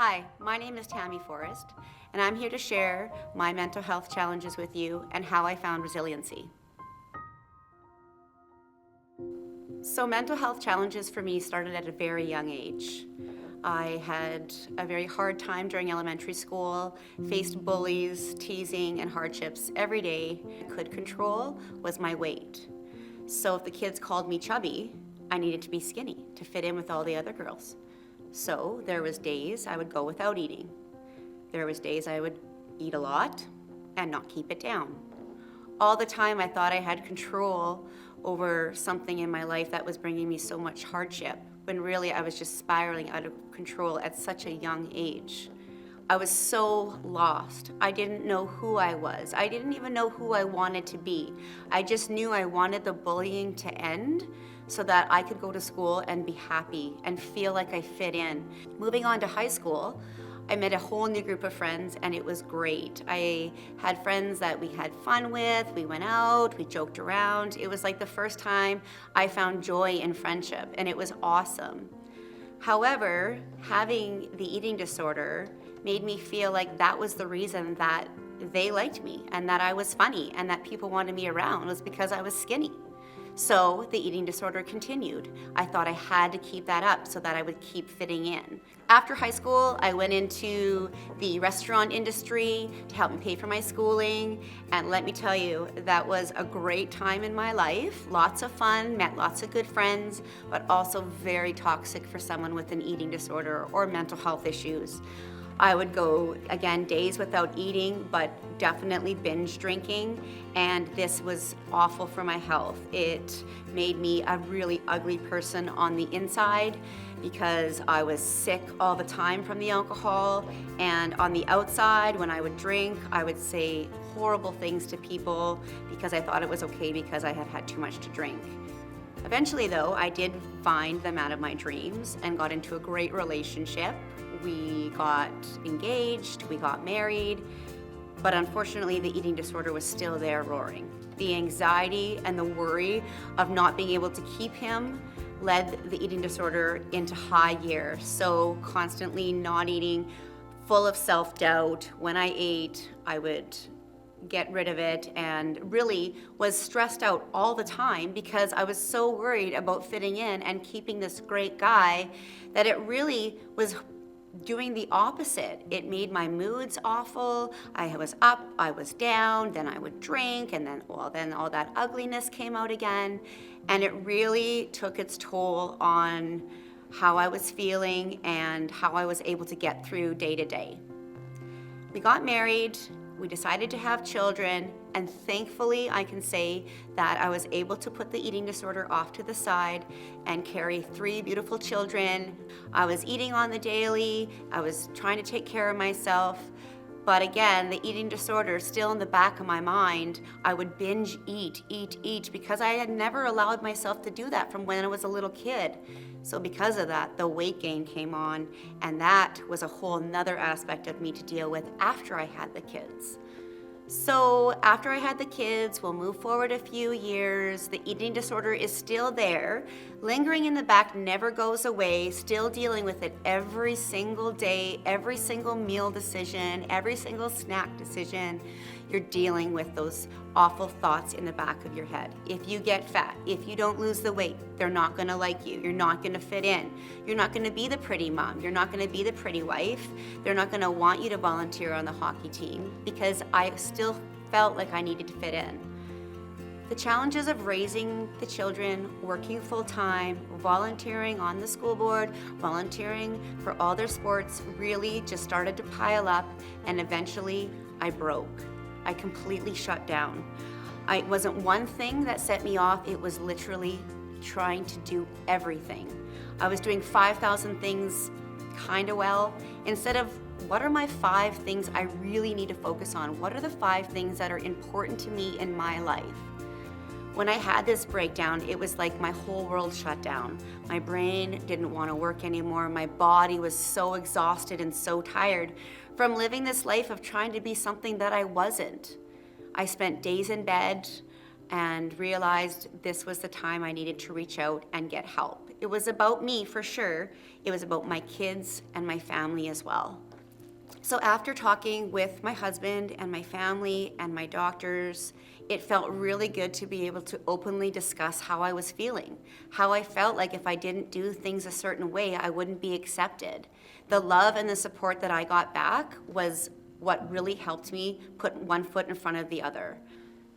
Hi, my name is Tami Forrest, and I'm here to share my mental health challenges with you and how I found resiliency. So mental health challenges for me started at a very young age. I had a very hard time during elementary school, faced bullies, teasing, and hardships every day. I could control was my weight. So if the kids called me chubby, I needed to be skinny to fit in with all the other girls. So there was days I would go without eating. There was days I would eat a lot and not keep it down. All the time I thought I had control over something in my life that was bringing me so much hardship, when really I was just spiraling out of control at such a young age. I was so lost. I didn't know who I was. I didn't even know who I wanted to be. I just knew I wanted the bullying to end so that I could go to school and be happy and feel like I fit in. Moving on to high school, I met a whole new group of friends and it was great. I had friends that we had fun with, we went out, we joked around. It was like the first time I found joy in friendship and it was awesome. However, having the eating disorder made me feel like that was the reason that they liked me and that I was funny and that people wanted me around was because I was skinny. So the eating disorder continued. I thought I had to keep that up so that I would keep fitting in. After high school, I went into the restaurant industry to help me pay for my schooling. And let me tell you, that was a great time in my life. Lots of fun, met lots of good friends, but also very toxic for someone with an eating disorder or mental health issues. I would go, again, days without eating, but definitely binge drinking, and this was awful for my health. It made me a really ugly person on the inside because I was sick all the time from the alcohol, and on the outside, when I would drink, I would say horrible things to people because I thought it was okay because I had had too much to drink. Eventually, though, I did find the man of my dreams and got into a great relationship. We got engaged, we got married, but unfortunately the eating disorder was still there roaring. The anxiety and the worry of not being able to keep him led the eating disorder into high gear. So constantly not eating, full of self-doubt. When I ate, I would get rid of it and really was stressed out all the time because I was so worried about fitting in and keeping this great guy that it really was doing the opposite. It made my moods awful. I was up, I was down, then I would drink, and then all that ugliness came out again. And it really took its toll on how I was feeling and how I was able to get through day to day. We got married, we decided to have children, and thankfully I can say that I was able to put the eating disorder off to the side and carry 3 beautiful children. I was eating on the daily, I was trying to take care of myself, but again, the eating disorder still in the back of my mind. I would binge eat because I had never allowed myself to do that from when I was a little kid. So because of that, the weight gain came on, and that was a whole nother aspect of me to deal with after I had the kids. So after I had the kids, we'll move forward a few years. The eating disorder is still there, lingering in the back, never goes away, still dealing with it every single day, every single meal decision, every single snack decision. You're dealing with those awful thoughts in the back of your head. If you get fat, if you don't lose the weight, they're not gonna like you. You're not gonna fit in. You're not gonna be the pretty mom. You're not gonna be the pretty wife. They're not gonna want you to volunteer on the hockey team because I still felt like I needed to fit in. The challenges of raising the children, working full-time, volunteering on the school board, volunteering for all their sports really just started to pile up, and eventually I broke. I completely shut down. It wasn't one thing that set me off, it was literally trying to do everything. I was doing 5,000 things kind of well, instead of what are my 5 things I really need to focus on? What are the 5 things that are important to me in my life? When I had this breakdown, it was like my whole world shut down. My brain didn't want to work anymore. My body was so exhausted and so tired from living this life of trying to be something that I wasn't. I spent days in bed and realized this was the time I needed to reach out and get help. It was about me for sure. It was about my kids and my family as well. So after talking with my husband and my family and my doctors, it felt really good to be able to openly discuss how I was feeling, how I felt like if I didn't do things a certain way, I wouldn't be accepted. The love and the support that I got back was what really helped me put one foot in front of the other.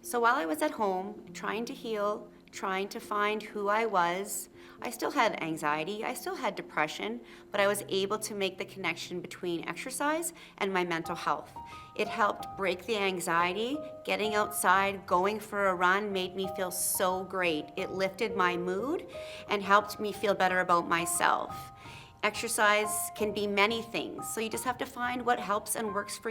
So while I was at home, trying to heal, trying to find who I was, I still had anxiety, I still had depression, but I was able to make the connection between exercise and my mental health. It helped break the anxiety. Getting outside, going for a run made me feel so great. It lifted my mood and helped me feel better about myself. Exercise can be many things, so you just have to find what helps and works for you.